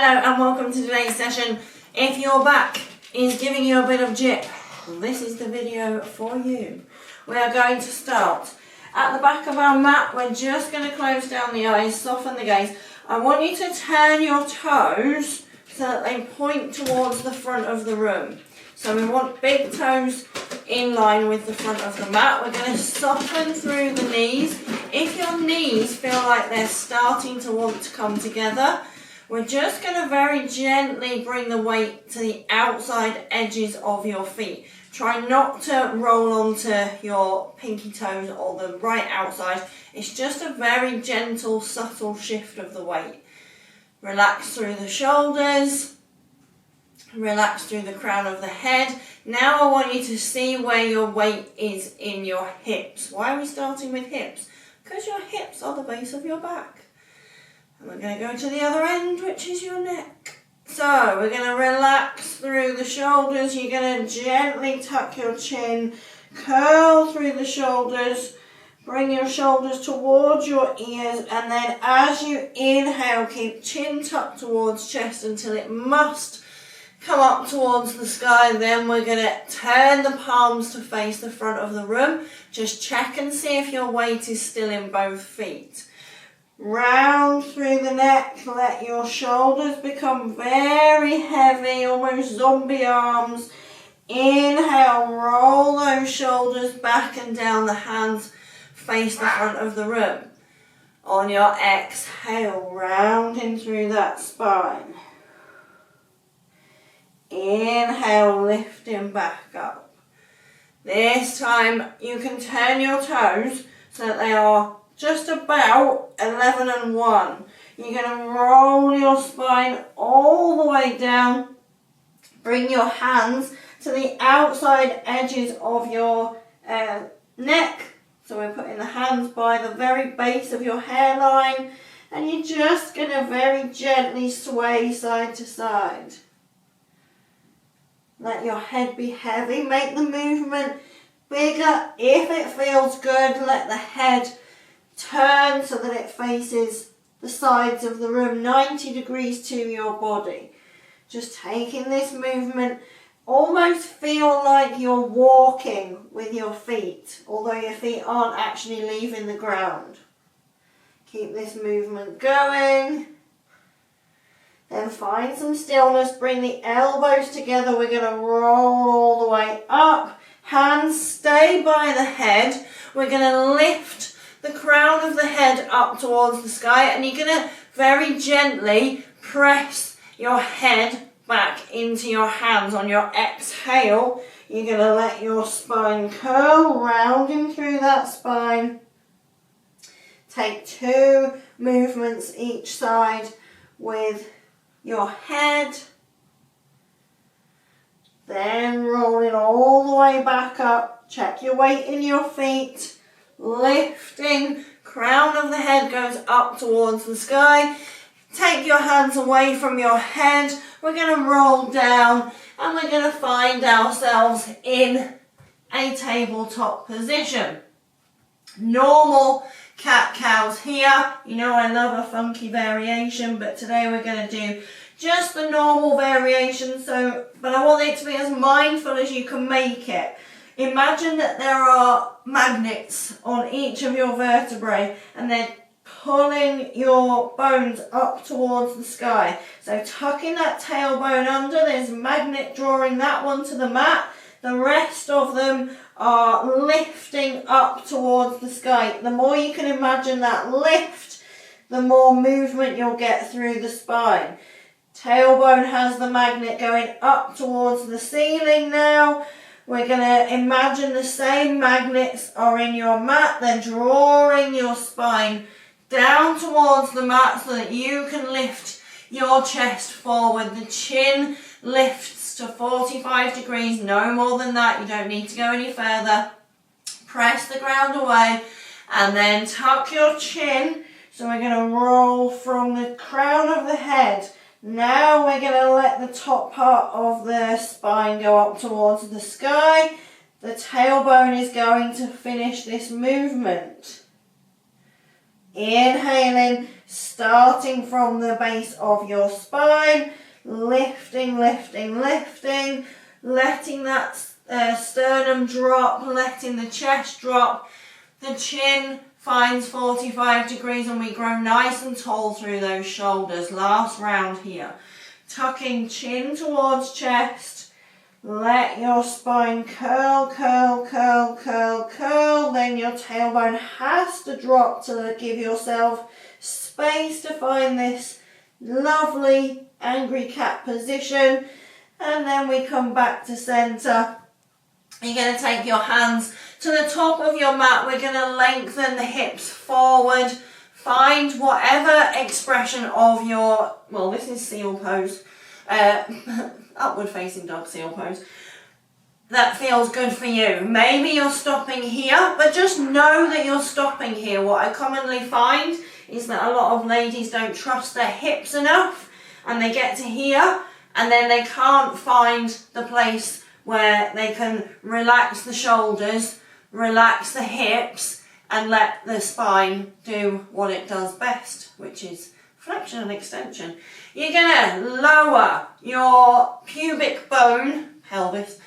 Hello and welcome to today's session. If your back is giving you a bit of jip, this is the video for you. We are going to start at the back of our mat. We're just going to close down the eyes, soften the gaze. I want you to turn your toes so that they point towards the front of the room. So we want big toes in line with the front of the mat. We're going to soften through the knees. If your knees feel like they're starting to want to come together, we're just going to very gently bring the weight to the outside edges of your feet. Try not to roll onto your pinky toes or the right outside. It's just a very gentle, subtle shift of the weight. Relax through the shoulders. Relax through the crown of the head. Now I want you to see where your weight is in your hips. Why are we starting with hips? Because your hips are the base of your back. And we're going to go to the other end, which is your neck. So we're going to relax through the shoulders. You're going to gently tuck your chin, curl through the shoulders, bring your shoulders towards your ears, and then as you inhale, keep chin tucked towards chest until it must come up towards the sky. Then we're going to turn the palms to face the front of the room. Just check and see if your weight is still in both feet. Round through the neck, let your shoulders become very heavy, almost zombie arms. Inhale, roll those shoulders back and down, the hands face the front of the room. On your exhale, rounding through that spine. Inhale, lifting back up. This time you can turn your toes so that they are just about 11 and 1. You're going to roll your spine all the way down. Bring your hands to the outside edges of your neck. So we're putting the hands by the very base of your hairline. And you're just going to very gently sway side to side. Let your head be heavy. Make the movement bigger. If it feels good, let the head turn so that it faces the sides of the room, 90 degrees to your body. Just taking this movement, almost feel like you're walking with your feet, although your feet aren't actually leaving the ground. Keep this movement going. Then find some stillness, bring the elbows together. We're going to roll all the way up. Hands stay by the head. We're going to lift the crown of the head up towards the sky, and you're going to very gently press your head back into your hands. On your exhale, you're going to let your spine curl, rounding through that spine. Take 2 movements each side with your head. Then rolling all the way back up. Check your weight in your feet. Lifting, crown of the head goes up towards the sky. Take your hands away from your head. We're going to roll down and we're going to find ourselves in a tabletop position. Normal cat-cows here. You know I love a funky variation, but today we're going to do just the normal variation. But I want it to be as mindful as you can make it. Imagine that there are magnets on each of your vertebrae and they're pulling your bones up towards the sky. So tucking that tailbone under, there's a magnet drawing that one to the mat. The rest of them are lifting up towards the sky. The more you can imagine that lift, the more movement you'll get through the spine. Tailbone has the magnet going up towards the ceiling now. We're going to imagine the same magnets are in your mat. They're drawing your spine down towards the mat so that you can lift your chest forward. The chin lifts to 45 degrees, no more than that. You don't need to go any further. Press the ground away and then tuck your chin. So we're going to roll from the crown of the head. Now we're going to let the top part of the spine go up towards the sky. The tailbone is going to finish this movement. Inhaling, starting from the base of your spine, lifting, lifting, lifting, letting that sternum drop, letting the chest drop. The chin finds 45 degrees and we grow nice and tall through those shoulders. Last round here. Tucking chin towards chest. Let your spine curl, curl, curl, curl, curl. Then your tailbone has to drop to give yourself space to find this lovely angry cat position. And then we come back to center. You're going to take your hands to the top of your mat. We're going to lengthen the hips forward. Find whatever expression of your, well, this is seal pose, upward facing dog seal pose, that feels good for you. Maybe you're stopping here, but just know that you're stopping here. What I commonly find is that a lot of ladies don't trust their hips enough and they get to here and then they can't find the place where they can relax the shoulders, relax the hips, and let the spine do what it does best, which is flexion and extension. You're going to lower your pubic bone, pelvis,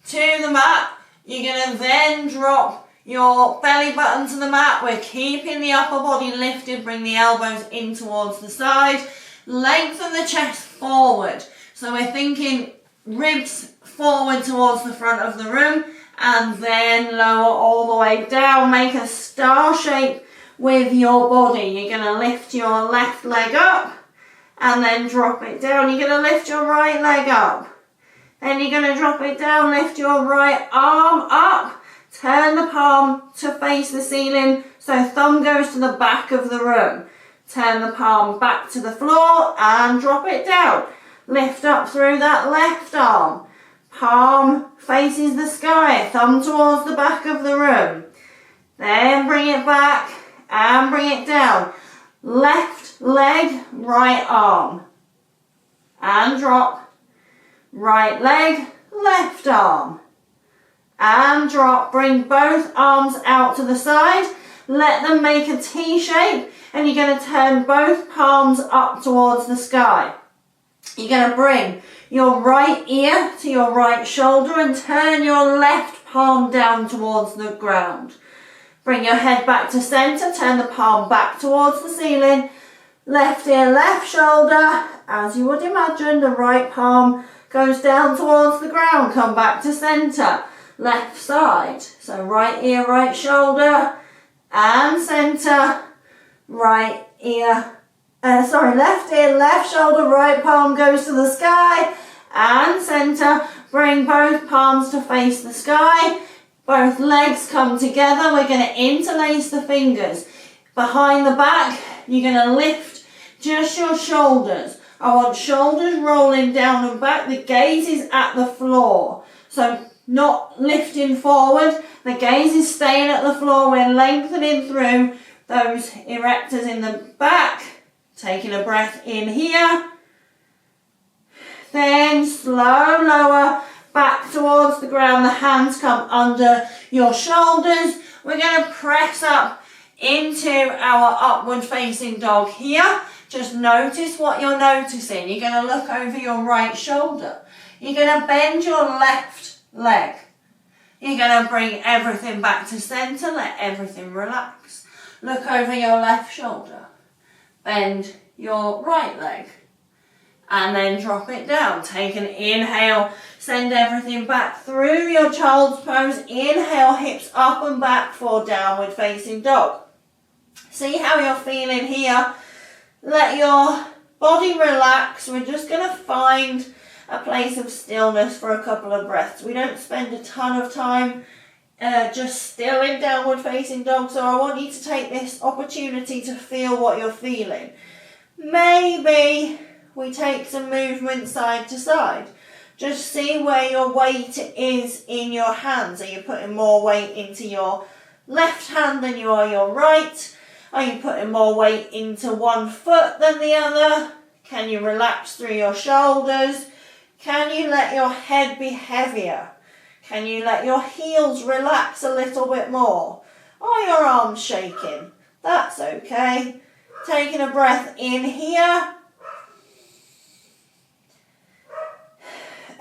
to the mat. You're going to then drop your belly button to the mat. We're keeping the upper body lifted. Bring the elbows in towards the side. Lengthen the chest forward. So we're thinking ribs forward towards the front of the room and then lower all the way down. Make a star shape with your body. You're going to lift your left leg up and then drop it down. You're going to lift your right leg up. Then you're going to drop it down, lift your right arm up. Turn the palm to face the ceiling so thumb goes to the back of the room. Turn the palm back to the floor and drop it down. Lift up through that left arm. Palm faces the sky, thumb towards the back of the room. Then bring it back and bring it down. Left leg, right arm. And drop. Right leg, left arm. And drop. Bring both arms out to the side. Let them make a T shape. And you're going to turn both palms up towards the sky. You're going to bring your right ear to your right shoulder and turn your left palm down towards the ground. Bring your head back to center, turn the palm back towards the ceiling. Left ear, left shoulder. As you would imagine, the right palm goes down towards the ground. Come back to center. Left side. So right ear, right shoulder. And center. Right ear. Left ear, left shoulder, right palm goes to the sky and center. Bring both palms to face the sky. Both legs come together. We're going to interlace the fingers. Behind the back, you're going to lift just your shoulders. I want shoulders rolling down and back. The gaze is at the floor. So not lifting forward. The gaze is staying at the floor. We're lengthening through those erectors in the back. Taking a breath in here, then slow lower back towards the ground. The hands come under your shoulders. We're going to press up into our upward facing dog here. Just notice what you're noticing. You're going to look over your right shoulder. You're going to bend your left leg. You're going to bring everything back to center. Let everything relax. Look over your left shoulder. Bend your right leg and then drop it down. Take an inhale, send everything back through your child's pose. Inhale, hips up and back for downward facing dog. See how you're feeling here. Let your body relax. We're just going to find a place of stillness for a couple of breaths. We don't spend a ton of time just still in downward facing dog, so I want you to take this opportunity to feel what you're feeling. Maybe we take some movement side to side. Just see where your weight is in your hands. Are you putting more weight into your left hand than you are your right? Are you putting more weight into one foot than the other? Can you relax through your shoulders? Can you let your head be heavier? Can you let your heels relax a little bit more? Are your arms shaking? That's okay. Taking a breath in here.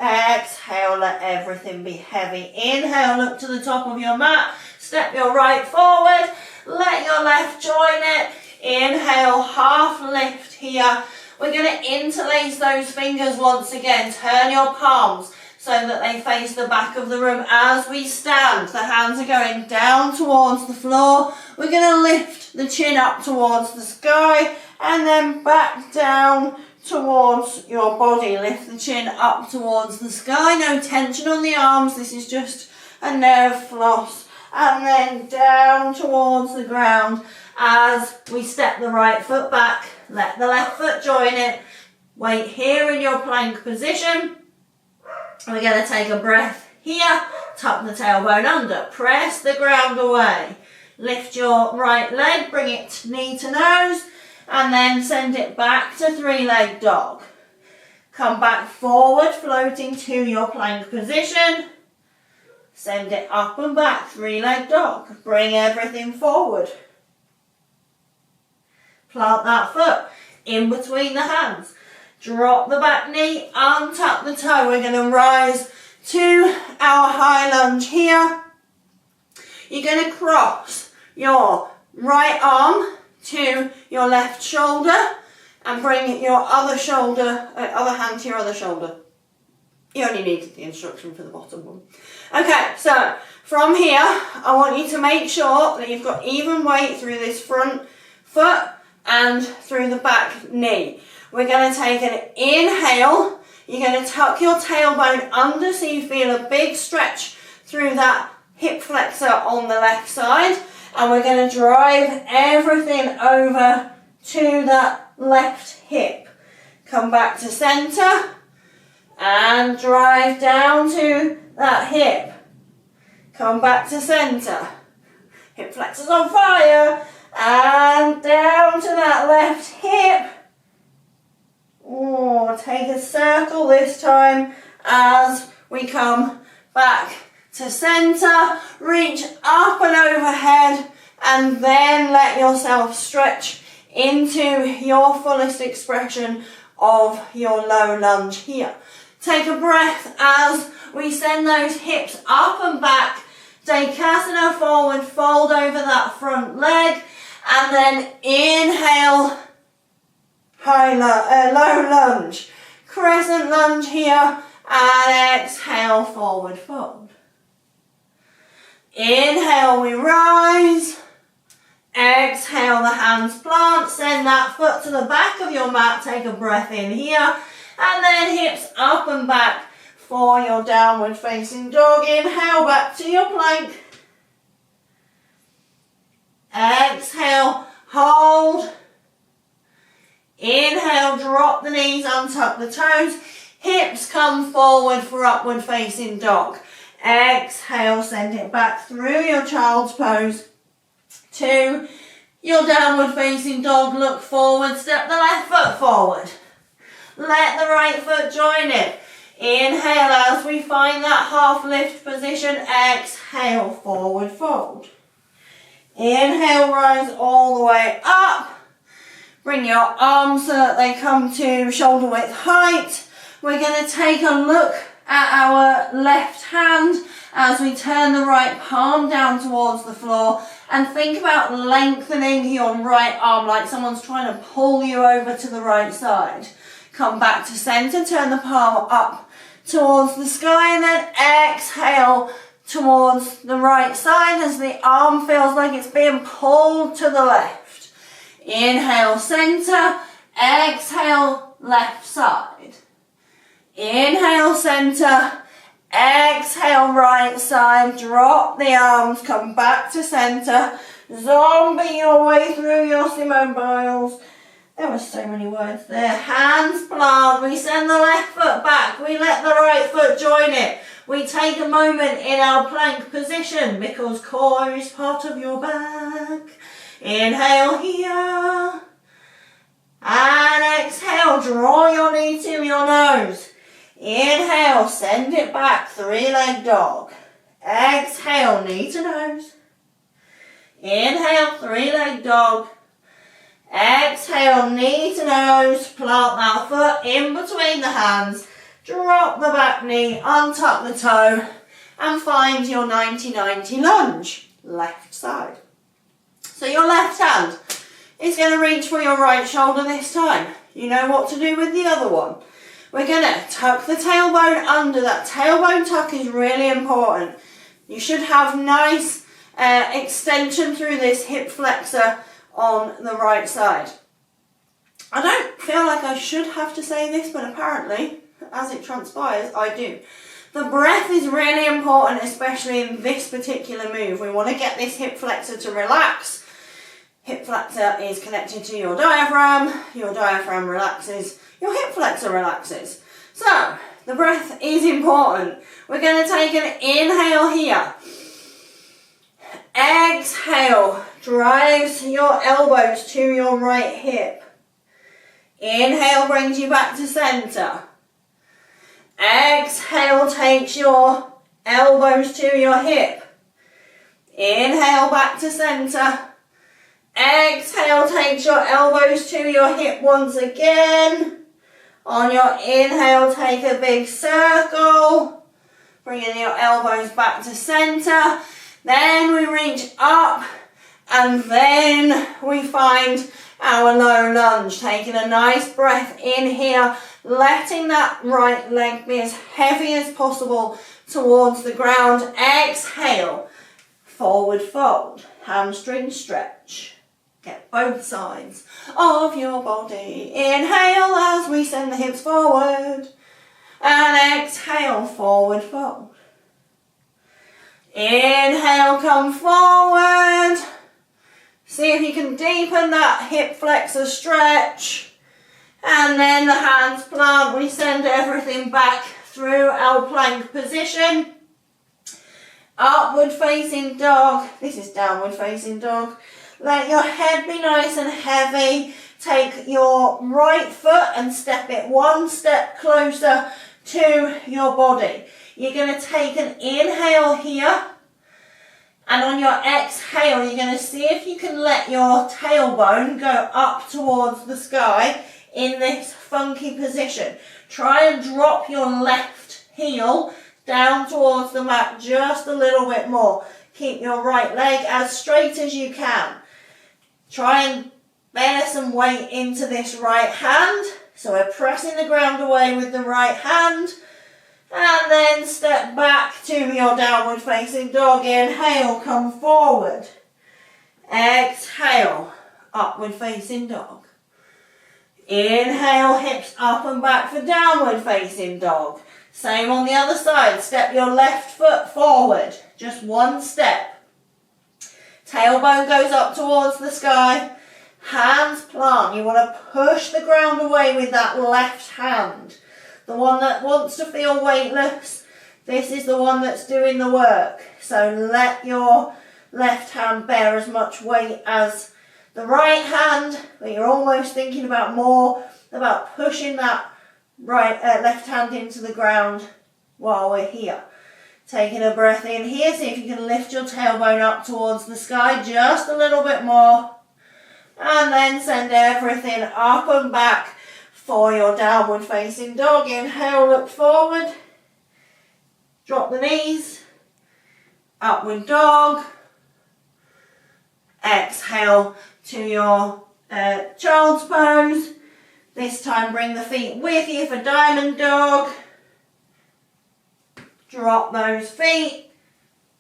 Exhale, let everything be heavy. Inhale, look to the top of your mat. Step your right forward. Let your left join it. Inhale, half lift here. We're going to interlace those fingers once again. Turn your palms so that they face the back of the room as we stand. The hands are going down towards the floor. We're going to lift the chin up towards the sky and then back down towards your body. Lift the chin up towards the sky. No tension on the arms. This is just a nerve floss. And then down towards the ground as we step the right foot back. Let the left foot join it. Wait here in your plank position. We're going to take a breath here. Tuck the tailbone under. Press the ground away. Lift your right leg. Bring it knee to nose. And then send it back to three-leg dog. Come back forward, floating to your plank position. Send it up and back, three-leg dog. Bring everything forward. Plant that foot in between the hands. Drop the back knee, untuck the toe. We're going to rise to our high lunge here. You're going to cross your right arm to your left shoulder and bring your other hand to your other shoulder. You only needed the instruction for the bottom one. Okay, so from here, I want you to make sure that you've got even weight through this front foot and through the back knee. We're going to take an inhale. You're going to tuck your tailbone under so you feel a big stretch through that hip flexor on the left side. And we're going to drive everything over to that left hip. Come back to center and drive down to that hip. Come back to center. Hip flexors on fire. And down to that left hip. Oh, take a circle this time as we come back to center. Reach up and overhead and then let yourself stretch into your fullest expression of your low lunge here. Take a breath as we send those hips up and back. Dekasana forward, fold over that front leg and then inhale, low lunge. Crescent lunge here and exhale, forward fold. Inhale, we rise. Exhale, the hands plant. Send that foot to the back of your mat. Take a breath in here. And then hips up and back for your downward facing dog. Inhale, back to your plank. Exhale, hold. Inhale, drop the knees, untuck the toes. Hips come forward for upward facing dog. Exhale, send it back through your child's pose to your downward facing dog. Look forward, step the left foot forward. Let the right foot join it. Inhale as we find that half lift position. Exhale, forward fold. Inhale, rise all the way up. Bring your arms so that they come to shoulder width height. We're going to take a look at our left hand as we turn the right palm down towards the floor and think about lengthening your right arm like someone's trying to pull you over to the right side. Come back to center, turn the palm up towards the sky and then exhale towards the right side as the arm feels like it's being pulled to the left. Inhale, center, exhale, left side. Inhale, center, exhale, right side, drop the arms, come back to center, zombie your way through your Simone Biles. There were so many words there. Hands plant, we send the left foot back, we let the right foot join it. We take a moment in our plank position because core is part of your back. Inhale here. And exhale, draw your knee to your nose. Inhale, send it back, three-leg dog. Exhale, knee to nose. Inhale, three-leg dog. Exhale, knee to nose, plant that foot in between the hands, drop the back knee, untuck the toe, and find your 90-90 lunge, left side. So your left hand is going to reach for your right shoulder this time. You know what to do with the other one. We're going to tuck the tailbone under. That tailbone tuck is really important. You should have nice extension through this hip flexor on the right side. I don't feel like I should have to say this, but apparently, as it transpires, I do. The breath is really important, especially in this particular move. We want to get this hip flexor to relax. Hip flexor is connected to your diaphragm relaxes, your hip flexor relaxes. So, the breath is important. We're going to take an inhale here. Exhale, drives your elbows to your right hip. Inhale brings you back to center. Exhale takes your elbows to your hip. Inhale back to center. Exhale takes your elbows to your hip once again. On your inhale, take a big circle. Bringing your elbows back to center. Then we reach up and then we find our low lunge. Taking a nice breath in here, letting that right leg be as heavy as possible towards the ground. Exhale, forward fold, hamstring stretch. Get both sides of your body. Inhale as we send the hips forward and exhale, forward fold. Inhale, come forward. See if you can deepen that hip flexor stretch. And then the hands plant. We send everything back through our plank position. Upward facing dog. This is downward facing dog. Let your head be nice and heavy. Take your right foot and step it one step closer to your body. You're going to take an inhale here, and on your exhale, you're going to see if you can let your tailbone go up towards the sky in this funky position. Try and drop your left heel down towards the mat just a little bit more. Keep your right leg as straight as you can. Try and bear some weight into this right hand. So we're pressing the ground away with the right hand. And then step back to your downward facing dog. Inhale, come forward. Exhale, upward facing dog. Inhale, hips up and back for downward facing dog. Same on the other side. Step your left foot forward. Just one step. Tailbone goes up towards the sky. Hands plant. You want to push the ground away with that left hand. The one that wants to feel weightless, this is the one that's doing the work. So let your left hand bear as much weight as the right hand, but you're almost thinking about more about pushing that left hand into the ground while we're here. Taking a breath in here, see if you can lift your tailbone up towards the sky just a little bit more. And then send everything up and back for your downward facing dog. Inhale, look forward. Drop the knees. Upward dog. Exhale to your child's pose. This time bring the feet with you for diamond dog. Drop those feet.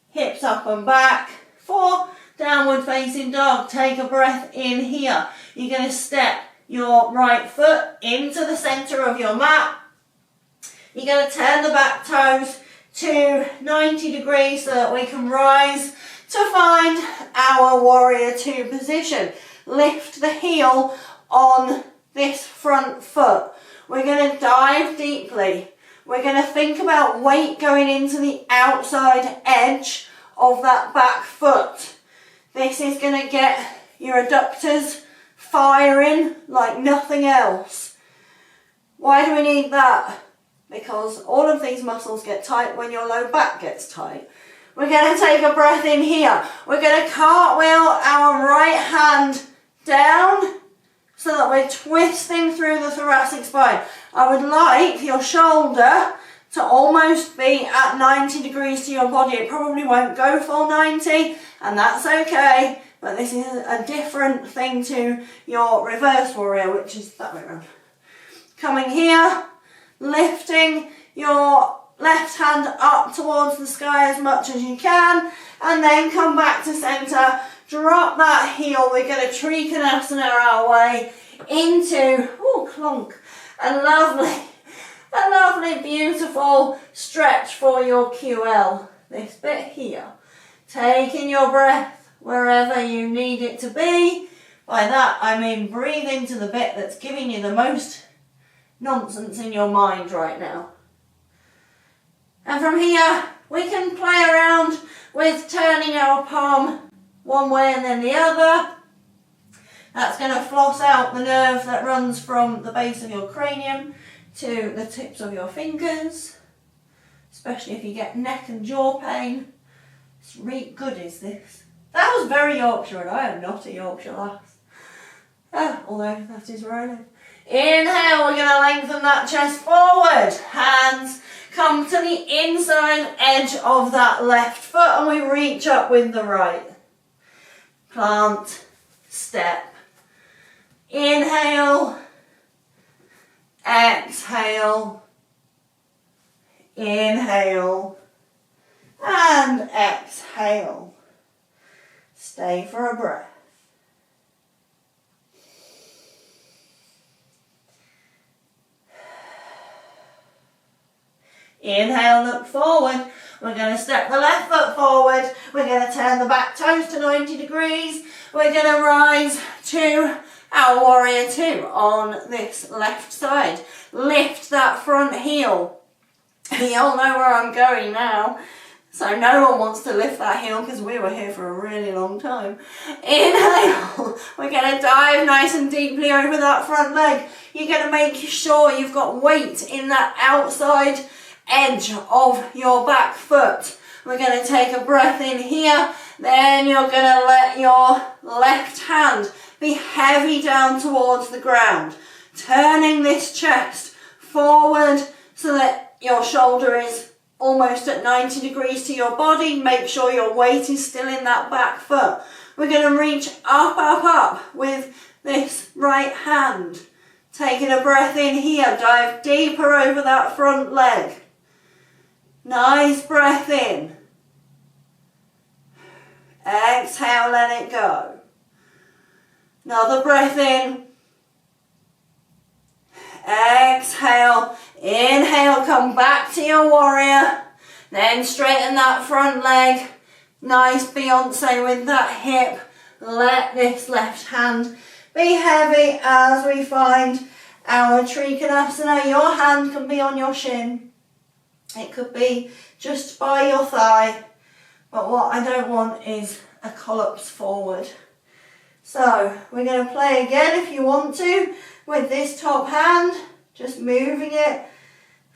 Hips up and back for downward facing dog. Take a breath in here. You're going to step your right foot into the center of your mat. You're going to turn the back toes to 90 degrees so that we can rise to find our warrior two position. Lift the heel on this front foot. We're going to dive deeply. We're going to think about weight going into the outside edge of that back foot. This is going to get your adductors firing like nothing else. Why do we need that? Because all of these muscles get tight when your low back gets tight. We're going to take a breath in here. We're going to cartwheel our right hand down so that we're twisting through the thoracic spine. I would like your shoulder to almost be at 90 degrees to your body. It probably won't go full 90, and that's okay, but this is a different thing to your reverse warrior, which is that way around. Coming here, lifting your left hand up towards the sky as much as you can, and then come back to center. Drop that heel. We're going to Trikonasana our way into, clonk, a lovely, beautiful stretch for your QL. This bit here. Taking your breath wherever you need it to be. By that, I mean breathe into the bit that's giving you the most nonsense in your mind right now. And from here, we can play around with turning our palm one way and then the other. That's going to floss out the nerve that runs from the base of your cranium to the tips of your fingers, especially if you get neck and jaw pain. It's really good, is this? That was very Yorkshire, and I am not a Yorkshire lass. Although that is where I live. Inhale, we're going to lengthen that chest forward. Hands come to the inside edge of that left foot, and we reach up with the right. Plant, step. Inhale, exhale, inhale, and exhale. Stay for a breath. Inhale, look forward. We're going to step the left foot forward. We're going to turn the back toes to 90 degrees. We're going to rise to our warrior two on this left side. Lift that front heel. You all know where I'm going now. So no one wants to lift that heel because we were here for a really long time. Inhale. We're going to dive nice and deeply over that front leg. You're going to make sure you've got weight in that outside edge of your back foot. We're going to take a breath in here. Then you're going to let your left hand be heavy down towards the ground. Turning this chest forward so that your shoulder is almost at 90 degrees to your body. Make sure your weight is still in that back foot. We're going to reach up, up, up with this right hand. Taking a breath in here. Dive deeper over that front leg. Nice breath in. Exhale, let it go. Another breath in. Exhale. Inhale, come back to your warrior. Then straighten that front leg. Nice Beyonce with that hip. Let this left hand be heavy as we find our Trikonasana. Your hand can be on your shin. It could be just by your thigh. But what I don't want is a collapse forward. So we're going to play again if you want to with this top hand. Just moving it,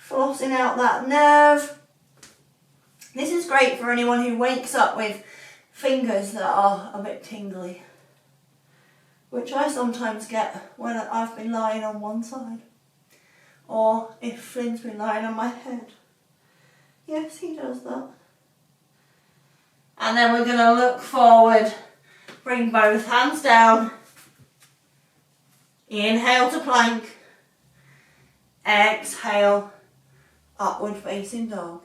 flossing out that nerve. This is great for anyone who wakes up with fingers that are a bit tingly, which I sometimes get when I've been lying on one side, or if Flynn's been lying on my head. Yes, he does that. And then we're going to look forward, bring both hands down, inhale to plank, exhale, upward facing dog,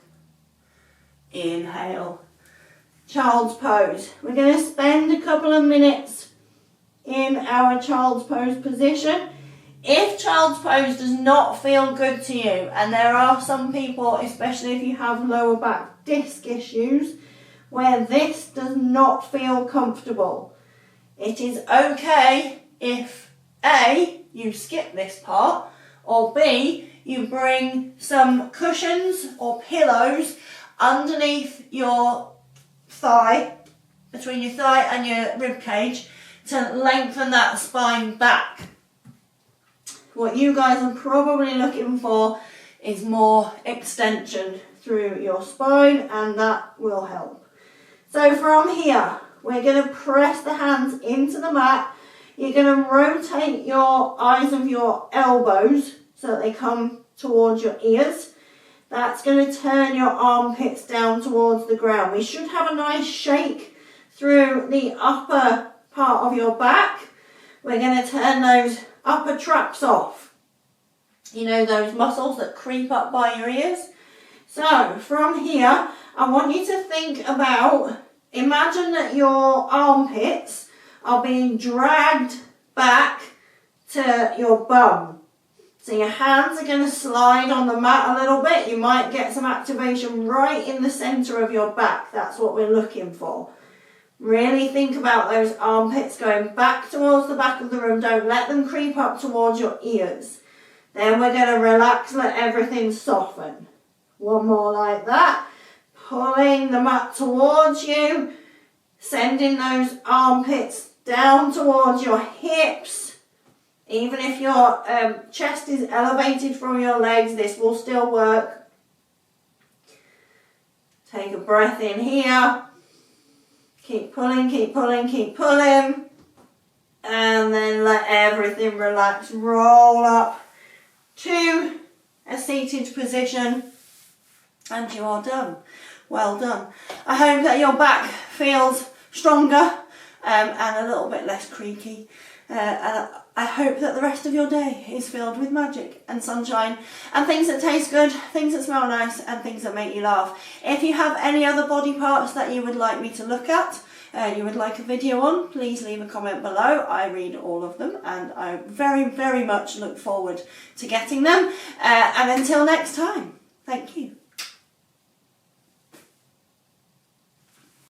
inhale, child's pose. We're going to spend a couple of minutes in our child's pose position. If child's pose does not feel good to you, and there are some people, especially if you have lower back disc issues, where this does not feel comfortable, it is okay if A, you skip this part, or B, you bring some cushions or pillows underneath your thigh, between your thigh and your rib cage, to lengthen that spine back. What you guys are probably looking for is more extension through your spine, and that will help. So from here, we're going to press the hands into the mat. You're going to rotate your eyes of your elbows so that they come towards your ears. That's going to turn your armpits down towards the ground. We should have a nice shake through the upper part of your back. We're going to turn those upper traps off. You know, those muscles that creep up by your ears. So from here, I want you to think about, imagine that your armpits are being dragged back to your bum. So your hands are going to slide on the mat a little bit. You might get some activation right in the centre of your back. That's what we're looking for. Really think about those armpits going back towards the back of the room. Don't let them creep up towards your ears. Then we're going to relax, let everything soften. One more like that. Pulling the mat towards you. Sending those armpits down towards your hips. Even if your chest is elevated from your legs, this will still work. Take a breath in here. Keep pulling, keep pulling, keep pulling. And then let everything relax. Roll up to a seated position. And you are done. Well done. I hope that your back feels stronger and a little bit less creaky. And I hope that the rest of your day is filled with magic and sunshine and things that taste good, things that smell nice and things that make you laugh. If you have any other body parts that you would like me to look at, you would like a video on, please leave a comment below. I read all of them and I very, very much look forward to getting them. And until next time, thank you.